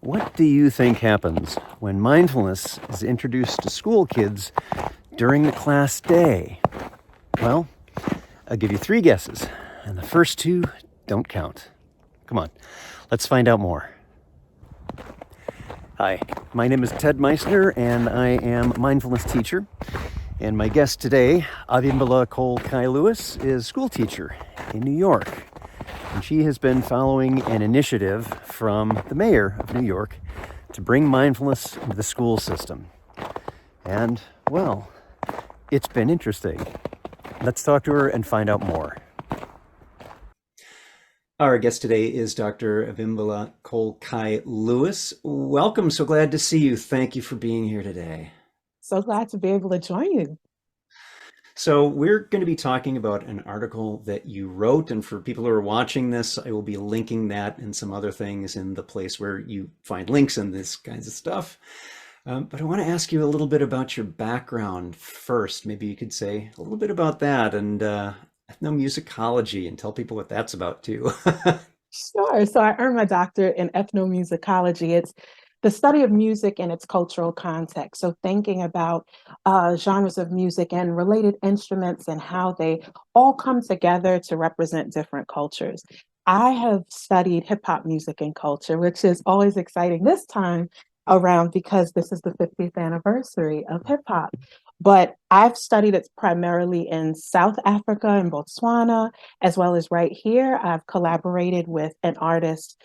What do you think happens when mindfulness is introduced to school kids during the class day? Well, I'll give you three guesses, and the first two don't count. Come on, let's find out more. Hi, my name is Ted Meissner, and I am a mindfulness teacher. And my guest today, Abimbola Cole Kai-Lewis, is a school teacher in New York. And she has been following an initiative from the mayor of New York to bring mindfulness into the school system. And, well, it's been interesting. Let's talk to her and find out more. Our guest today is Dr. Abimbola Cole Kai-Lewis. Welcome. So glad to see you. Thank you for being here today. So glad to be able to join you. So we're going to be talking about an article that you wrote, and for people who are watching this, I will be linking that and some other things in the place where you find links and this kinds of stuff. But I want to ask you a little bit about your background first. Maybe you could say a little bit about that and ethnomusicology and tell people what that's about too. Sure. So I earned my doctorate in ethnomusicology. It's the study of music and its cultural context. So thinking about genres of music and related instruments and how they all come together to represent different cultures. I have studied hip hop music and culture, which is always exciting this time around because this is the 50th anniversary of hip hop. But I've studied it primarily in South Africa and Botswana, as well as right here. I've collaborated with an artist,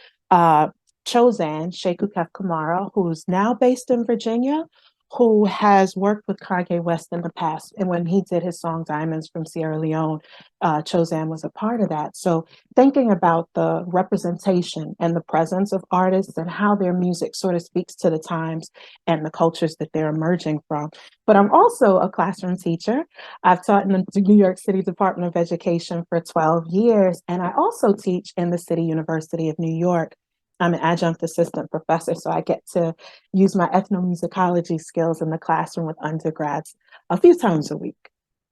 Chozan Sheku Kamara, who's now based in Virginia, who has worked with Kanye West in the past. And when he did his song Diamonds from Sierra Leone, Chozan was a part of that. So thinking about the representation and the presence of artists and how their music sort of speaks to the times and the cultures that they're emerging from. But I'm also a classroom teacher. I've taught in the New York City Department of Education for 12 years, and I also teach in the City University of New York. I'm an adjunct assistant professor, so I get to use my ethnomusicology skills in the classroom with undergrads a few times a week.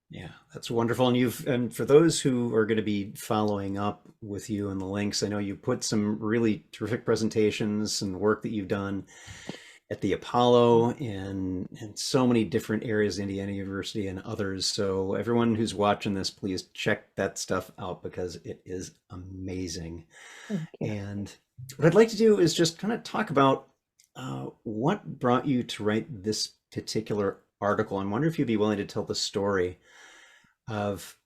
Yeah, that's wonderful. And for those who are going to be following up with you in the links, I know you put some really terrific presentations and work that you've done at the Apollo and so many different areas, Indiana University and others. So everyone who's watching this, please check that stuff out because it is amazing. Thank you. And what I'd like to do is just kind of talk about what brought you to write this particular article. I wonder if you'd be willing to tell the story of,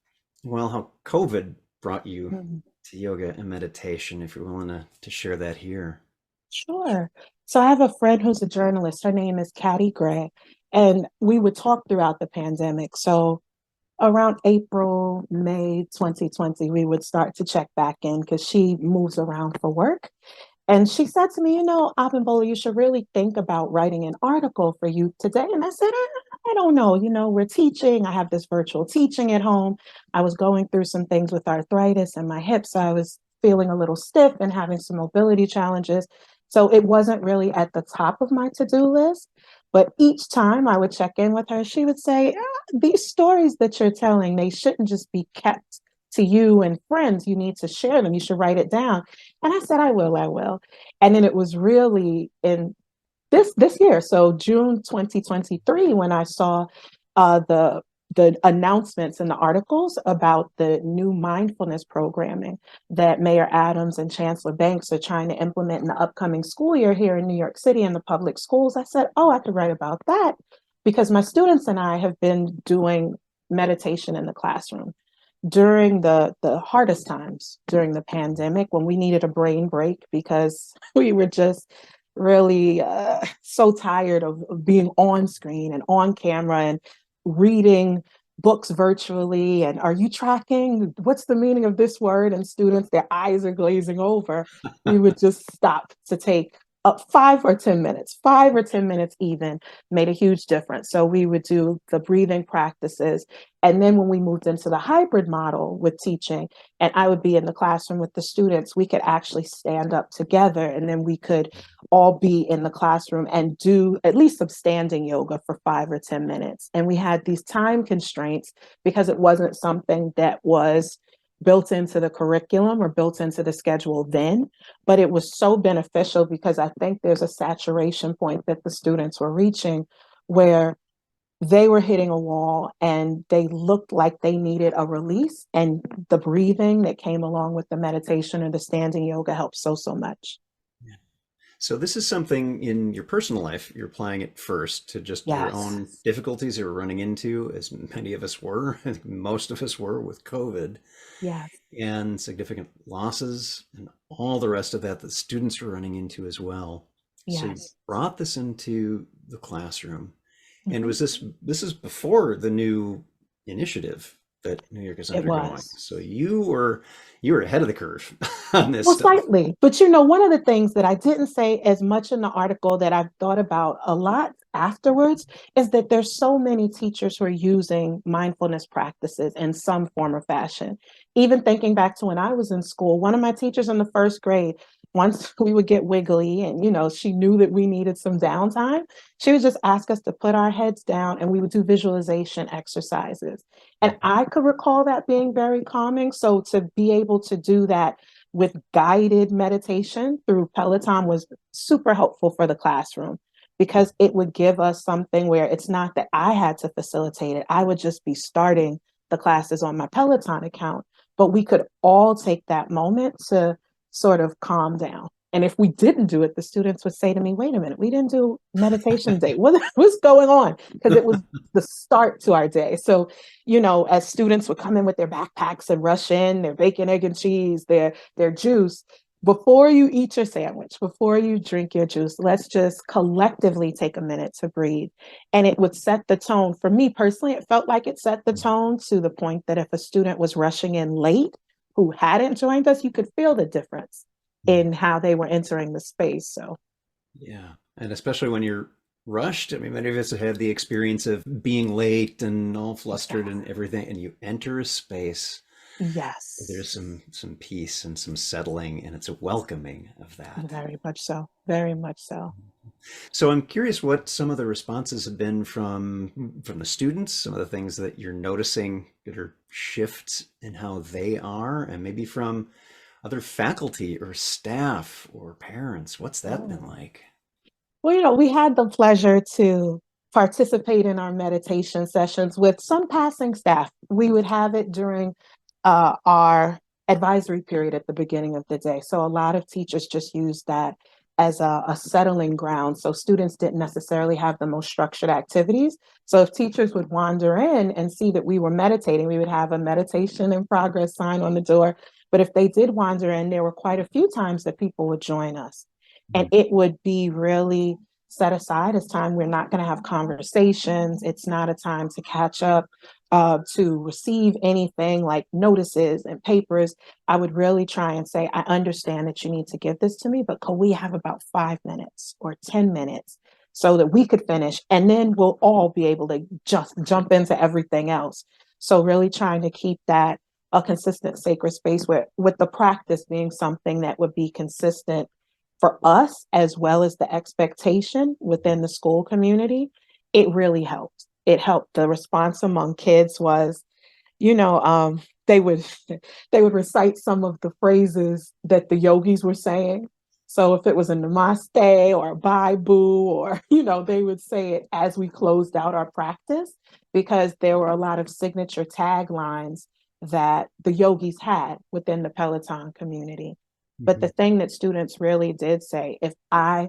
well, how COVID brought you Mhm. to yoga and meditation, if you're willing to share that here. Sure. So I have a friend who's a journalist. Her name is Caddy Gray, and we would talk throughout the pandemic. So around April, May 2020, we would start to check back in because she moves around for work. And she said to me, Abimbola, you should really think about writing an article for you today. And I said, I don't know. We're teaching. I have this virtual teaching at home. I was going through some things with arthritis in my hips. So I was feeling a little stiff and having some mobility challenges. So it wasn't really at the top of my to-do list. But each time I would check in with her, she would say, these stories that you're telling, they shouldn't just be kept to you and friends. You need to share them. You should write it down. And I said, I will. And then it was really in this year, so June 2023, when I saw the announcements and the articles about the new mindfulness programming that Mayor Adams and Chancellor Banks are trying to implement in the upcoming school year here in New York City in the public schools. I said, oh, I could write about that because my students and I have been doing meditation in the classroom during the hardest times during the pandemic when we needed a brain break because we were just really so tired of being on screen and on camera and reading books virtually. And are you tracking? What's the meaning of this word? And students, their eyes are glazing over. We would just stop to take up 5 or 10 minutes even made a huge difference. So we would do the breathing practices. And then when we moved into the hybrid model with teaching, and I would be in the classroom with the students, we could actually stand up together and then we could all be in the classroom and do at least some standing yoga for 5 or 10 minutes. And we had these time constraints because it wasn't something that was built into the curriculum or built into the schedule then, but it was so beneficial because I think there's a saturation point that the students were reaching where they were hitting a wall and they looked like they needed a release. And the breathing that came along with the meditation and the standing yoga helped so much. Yeah. So this is something in your personal life, you're applying it first to just your Yes. own difficulties you were running into, as many of us were, I think most of us were with COVID, Yes. and significant losses and all the rest of that that students were running into as well. So you Yes. brought this into the classroom. And Mhm. was this is before the new initiative that New York is It undergoing. was. So you were ahead of the curve on this Well, stuff. slightly. But you know, one of the things that I didn't say as much in the article that I've thought about a lot afterwards is that there's so many teachers who are using mindfulness practices in some form or fashion. Even thinking back to when I was in school, one of my teachers in the first grade, once we would get wiggly and, you know, she knew that we needed some downtime, she would just ask us to put our heads down and we would do visualization exercises. And I could recall that being very calming. So to be able to do that with guided meditation through Peloton was super helpful for the classroom because it would give us something where it's not that I had to facilitate it. I would just be starting the classes on my Peloton account, but we could all take that moment to sort of calm down. And if we didn't do it, the students would say to me, wait a minute, we didn't do meditation day. What's going on? Because it was the start to our day. So, you know, as students would come in with their backpacks and rush in, their bacon, egg, and cheese, their juice, before you eat your sandwich, before you drink your juice, let's just collectively take a minute to breathe. And it would set the tone. For me personally, it felt like it set the tone to the point that if a student was rushing in late who hadn't joined us, you could feel the difference Yeah. in how they were entering the space. So, Yeah. And especially when you're rushed. I mean, many of us have had the experience of being late and all flustered yes, and everything, and you enter a space, yes, there's some peace and some settling, and it's a welcoming of that. very much so, very much so. So I'm curious what some of the responses have been from the students, some of the things that you're noticing that are shifts in how they are, and maybe from other faculty or staff or parents. What's that been Oh. like? Well, you know, we had the pleasure to participate in our meditation sessions with some passing staff. We would have it during our advisory period at the beginning of the day. So a lot of teachers just used that as a settling ground. So students didn't necessarily have the most structured activities. So if teachers would wander in and see that we were meditating, we would have a meditation in progress sign on the door. But if they did wander in, there were quite a few times that people would join us. And Mm, it would be really set aside as time. We're not going to have conversations. It's not a time to catch up, to receive anything like notices and papers. I would really try and say, I understand that you need to give this to me, but can we have about 5 minutes or 10 minutes so that we could finish? And then we'll all be able to just jump into everything else. So, really trying to keep that a consistent sacred space where, with the practice being something that would be consistent for us as well as the expectation within the school community, it really helped. It helped. The response among kids was, you know, they would they would recite some of the phrases that the yogis were saying. So if it was a namaste or a bye boo, or you know, they would say it as we closed out our practice because there were a lot of signature taglines that the yogis had within the Peloton community. But the mhm, thing that students really did say, if I,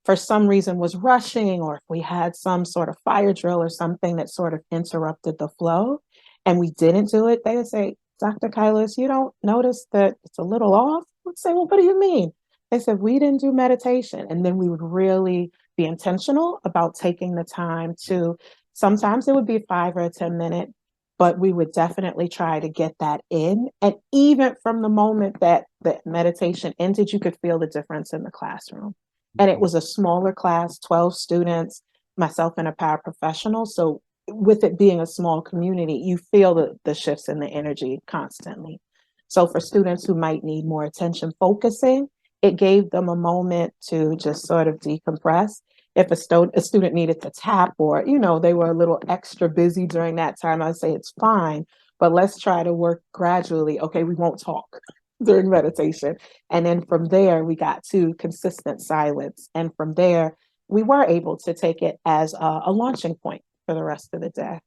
for some reason, was rushing, or if we had some sort of fire drill or something that sort of interrupted the flow, and we didn't do it, they would say, Dr. Kai-Lewis, you don't notice that it's a little off? I would say, well, what do you mean? They said, we didn't do meditation. And then we would really be intentional about taking the time to, sometimes it would be 5 or 10 minutes, but we would definitely try to get that in. And even from the moment that the meditation ended, you could feel the difference in the classroom. And it mhm. was a smaller class, 12 students, myself and a paraprofessional. So with it being a small community, you feel the shifts in the energy constantly. So for students who might need more attention focusing, it gave them a moment to just sort of decompress. If a student needed to tap or, you know, they were a little extra busy during that time, I'd say it's fine. but let's try to work gradually. Okay, we won't talk during meditation. And then from there, we got to consistent silence. And from there, we were able to take it as a launching point for the rest of the day.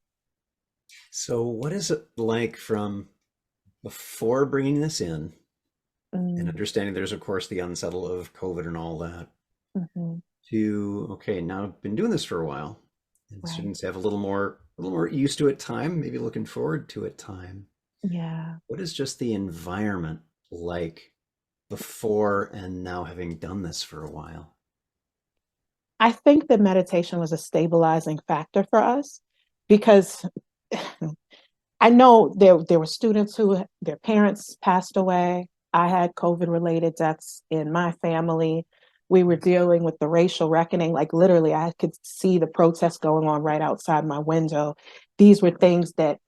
So, what is it like from before bringing this in and Mm, understanding there's, of course, the unsettle of COVID and all that, mhm. to, okay, now I've been doing this for a while, and Right. students have a little more used to it time, maybe looking forward to it time. Yeah. What is just the environment like before and now having done this for a while? I think that meditation was a stabilizing factor for us because I know there were students who their parents passed away. I had COVID related deaths in my family. We were dealing with the racial reckoning. Like literally, I could see the protests going on right outside my window. These were things that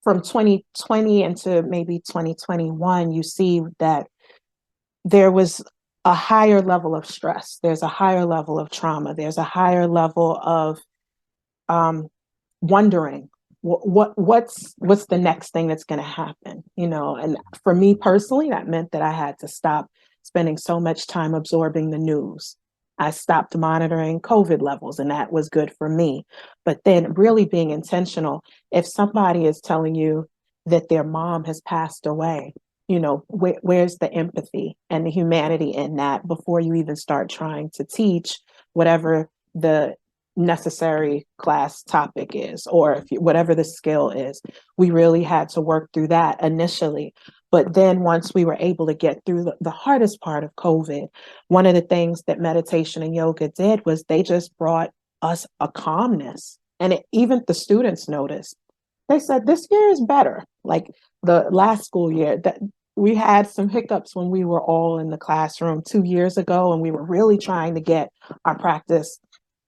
from 2020 into maybe 2021, you see that there was a higher level of stress. There's a higher level of trauma. There's a higher level of um, wondering what's the next thing that's going to happen, and for me personally that meant that I had to stop spending so much time absorbing the news. I stopped monitoring COVID levels, and that was good for me. But then really being intentional, if somebody is telling you that their mom has passed away, where's the empathy and the humanity in that before you even start trying to teach whatever the necessary class topic is, or if whatever the skill is. We really had to work through that initially. But then once we were able to get through the hardest part of COVID, one of the things that meditation and yoga did was they just brought us a calmness. And even the students noticed. They said, this year is better. Like the last school year, that we had some hiccups when we were all in the classroom 2 years ago, and we were really trying to get our practice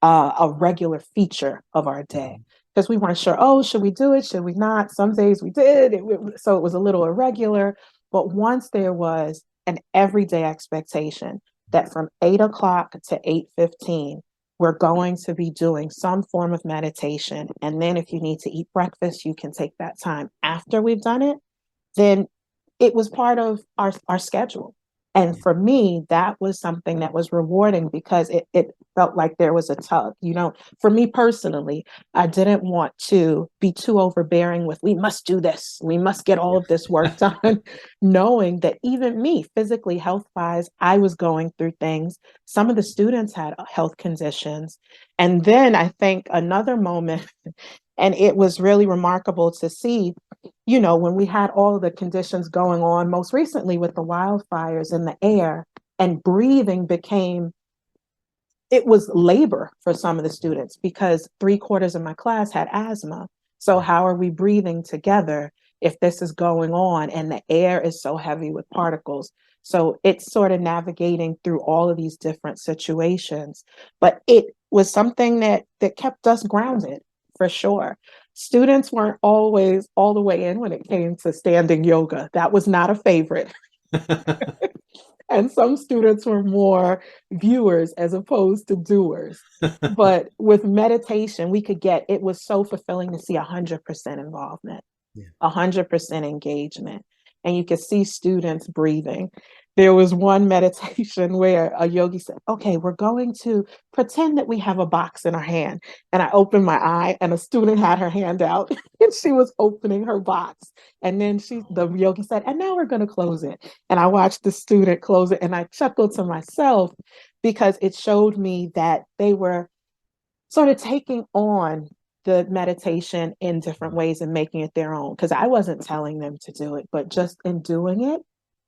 a regular feature of our day Mhm. because we weren't sure, oh, should we do it? Should we not? Some days we did. So it was a little irregular. But once there was an everyday expectation that from 8 o'clock to 8:15, we're going to be doing some form of meditation. And then if you need to eat breakfast, you can take that time after we've done it, then it was part of our schedule. And Yeah. for me, that was something that was rewarding because it felt like there was a tug. For me personally, I didn't want to be too overbearing with, we must do this, we must get all of this work done, knowing that even me, physically, health wise, I was going through things. Some of the students had health conditions. And then I think another moment, and it was really remarkable to see, when we had all of the conditions going on, most recently with the wildfires in the air, and breathing became, it was labor for some of the students because 3/4 of my class had asthma. So, how are we breathing together if this is going on and the air is so heavy with particles? So, it's sort of navigating through all of these different situations. But it was something that kept us grounded for sure. Students weren't always all the way in when it came to standing yoga. That was not a favorite. And some students were more viewers as opposed to doers. But with meditation, it was so fulfilling to see 100% involvement, Yeah. 100% engagement. And you could see students breathing. There was one meditation where a yogi said, okay, we're going to pretend that we have a box in our hand. And I opened my eye, and a student had her hand out and she was opening her box. And then the yogi said, and now we're going to close it. And I watched the student close it, and I chuckled to myself because it showed me that they were sort of taking on the meditation in different ways and making it their own. Because I wasn't telling them to do it, but just in doing it,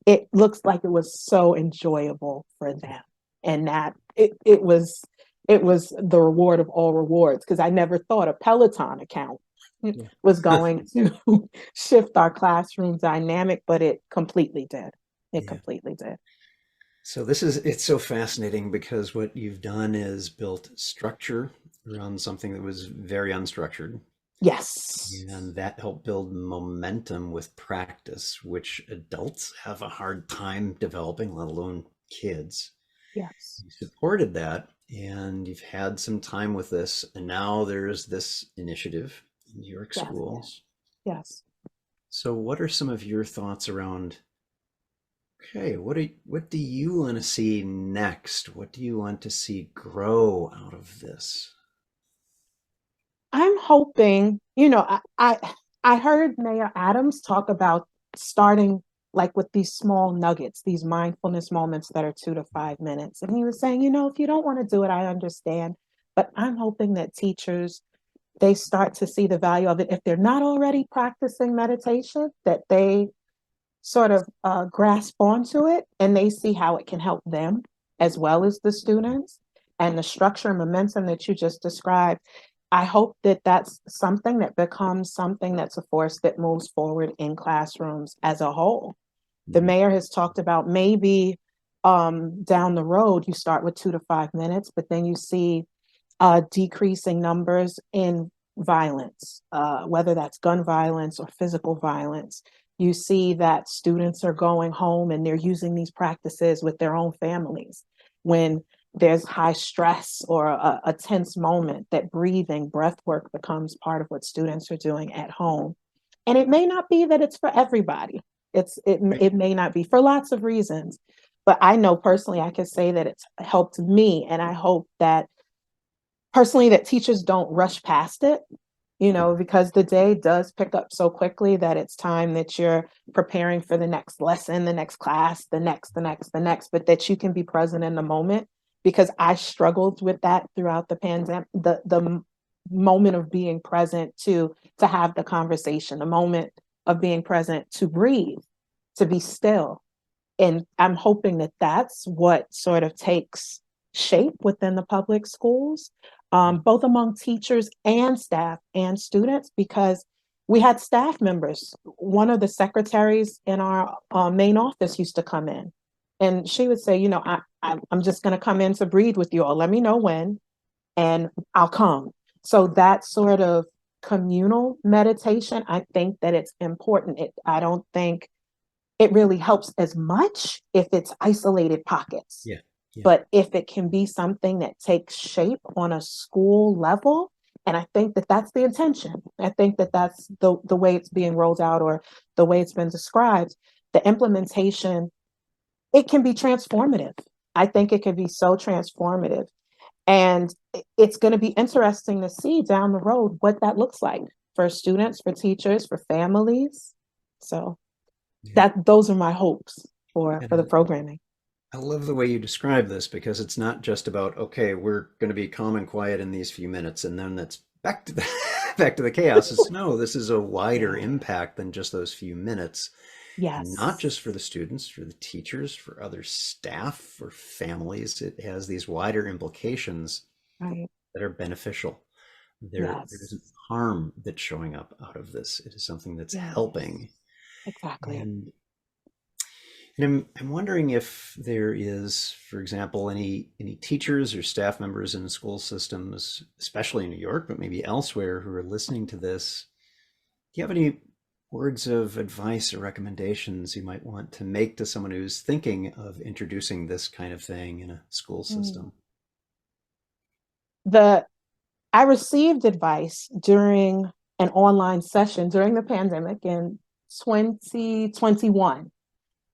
it looks like it was so enjoyable for them. And that it was the reward of all rewards because I never thought a Peloton account Yeah. was going to shift our classroom dynamic, but it completely did. It Yeah. completely did. So it's so fascinating because what you've done is built structure around something that was very unstructured. Yes. And that helped build momentum with practice, which adults have a hard time developing, let alone kids. Yes. You supported that and you've had some time with this. And now there's this initiative in New York Yes. schools. Yes. So, what are some of your thoughts around? Okay, what do you want to see next? What do you want to see grow out of this? I'm hoping, I heard Mayor Adams talk about starting like with these small nuggets, these mindfulness moments that are 2 to 5 minutes. And he was saying, if you don't want to do it, I understand. But I'm hoping that teachers, they start to see the value of it. If they're not already practicing meditation, that they sort of grasp onto it and they see how it can help them as well as the students, and the structure and momentum that you just described. I hope that that's something that becomes something that's a force that moves forward in classrooms as a whole. The Mhm. mayor has talked about maybe down the road you start with 2 to 5 minutes, but then you see decreasing numbers in violence, whether that's gun violence or physical violence. You see that students are going home and they're using these practices with their own families. When there's high stress or a tense moment, that breathing, breath work becomes part of what students are doing at home. And it may not be that it's for everybody. Right. It may not be for lots of reasons. But I know personally, I can say that it's helped me. And I hope that personally that teachers don't rush past it, because the day does pick up so quickly that it's time that you're preparing for the next lesson, the next class, the next, but that you can be present in the moment. Because I struggled with that throughout the pandemic, the moment of being present to have the conversation, the moment of being present to breathe, to be still. And I'm hoping that that's what sort of takes shape within the public schools, both among teachers and staff and students, because we had staff members. One of the secretaries in our main office used to come in, and she would say, I'm just going to come in to breathe with you all. Let me know when, and I'll come. So that sort of communal meditation, I think that it's important. I don't think it really helps as much if it's isolated pockets. Yeah. Yeah. But if it can be something that takes shape on a school level, and I think that that's the intention. I think that that's the way it's being rolled out, or the way it's been described. The implementation, it can be transformative. I think it can be so transformative. And it's going to be interesting to see down the road what that looks like for students, for teachers, for families. So Yeah. that those are my hopes for the And programming. I love the way you describe this because it's not just about, okay, we're going to be calm and quiet in these few minutes and then it's back to the back to the chaos. It's no, this is a wider Yeah. impact than just those few minutes. And not Yes. just for the students, for the teachers, for other staff, for families. It has these wider implications Right. that are beneficial. There Yes. isn't harm that's showing up out of this. It is something that's Yes. helping. Exactly. And I'm wondering if there is, for example, any teachers or staff members in school systems, especially in New York, but maybe elsewhere, who are listening to this. Do you have any words of advice or recommendations you might want to make to someone who's thinking of introducing this kind of thing in a school Mm. system? The I received advice during an online session during the pandemic in 2021.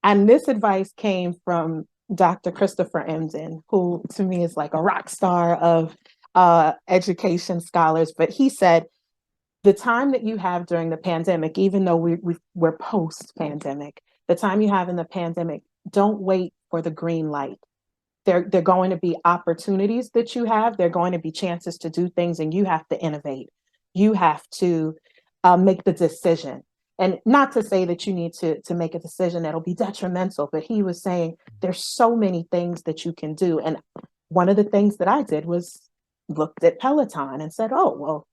And this advice came from Dr. Christopher Emdin, who to me is like a rock star of education scholars. But he said, the time that you have during the pandemic, even though we're post pandemic, the time you have in the pandemic, don't wait for the green light. They're going to be opportunities that you have. They're going to be chances to do things, and you have to innovate. You have to make the decision. And not to say that you need to make a decision that'll be detrimental, but he was saying there's so many things that you can do. And one of the things that I did was looked at Peloton and said, oh, well,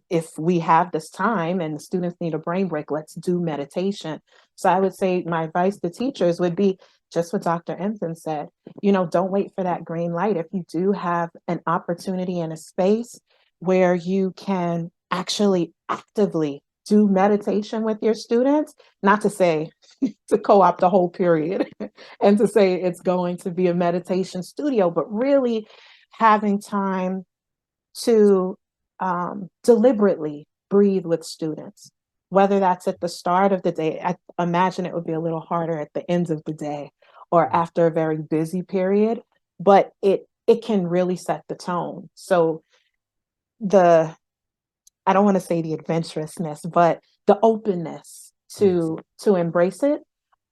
if we have this time and the students need a brain break, let's do meditation. So I would say my advice to teachers would be just what Dr. Ensign said, don't wait for that green light. If you do have an opportunity in a space where you can actually actively do meditation with your students, not to say to co-opt the whole period and to say it's going to be a meditation studio, but really having time to deliberately breathe with students, whether that's at the start of the day. I imagine it would be a little harder at the end of the day or after a very busy period, but it can really set the tone. So the I don't want to say the adventurousness, but the openness Yes. to embrace it.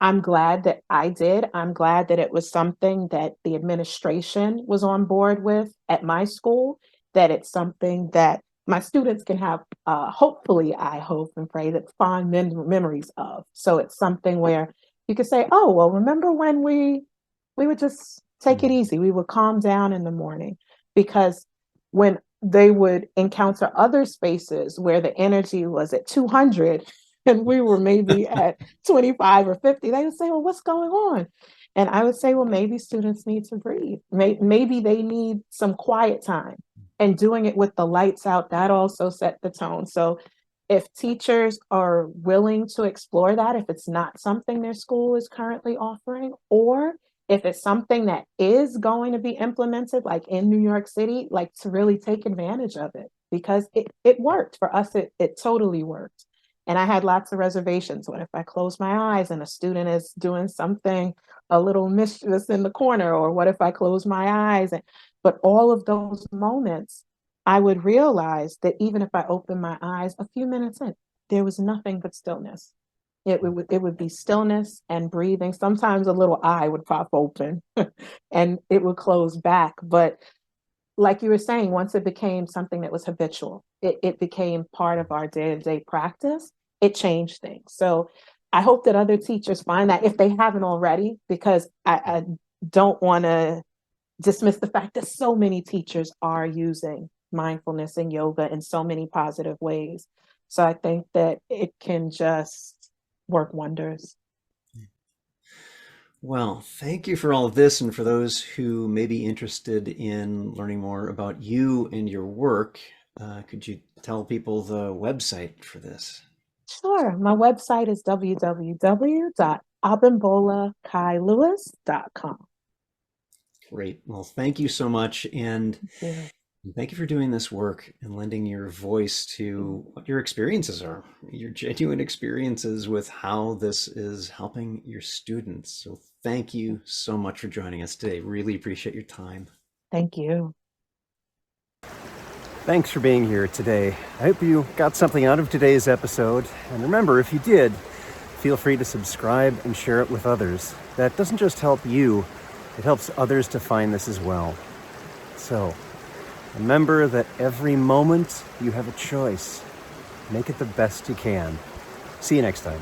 I'm glad that I did. I'm glad that it was something that the administration was on board with at my school, that it's something that my students can have, hopefully, I hope and pray that fond memories of. So it's something where you could say, oh, well, remember when we would just take it easy. We would calm down in the morning because when they would encounter other spaces where the energy was at 200 and we were maybe at 25 or 50, they would say, well, what's going on? And I would say, well, maybe students need to breathe. Maybe they need some quiet time. And doing it with the lights out, that also set the tone. So if teachers are willing to explore that, if it's not something their school is currently offering, or if it's something that is going to be implemented, like in New York City, like to really take advantage of it because it worked for us. It totally worked. And I had lots of reservations. What if I close my eyes and a student is doing something a little mischievous in the corner? Or what if I close my eyes? But all of those moments, I would realize that even if I opened my eyes a few minutes in, there was nothing but stillness. It would be stillness and breathing. Sometimes a little eye would pop open and it would close back. But like you were saying, once it became something that was habitual, it became part of our day-to-day practice, it changed things. So I hope that other teachers find that if they haven't already, because I don't want to dismiss the fact that so many teachers are using mindfulness and yoga in so many positive ways. So I think that it can just work wonders. Well, thank you for all of this. And for those who may be interested in learning more about you and your work, could you tell people the website for this? Sure. My website is www.abimbolakailewis.com. Great. Well, thank you so much. And Yeah. thank you for doing this work and lending your voice to what your experiences are, your genuine experiences with how this is helping your students. So thank you so much for joining us today. Really appreciate your time. Thank you. Thanks for being here today. I hope you got something out of today's episode. And remember, if you did, feel free to subscribe and share it with others. That doesn't just help you, it helps others to find this as well. So, remember that every moment you have a choice. Make it the best you can. See you next time.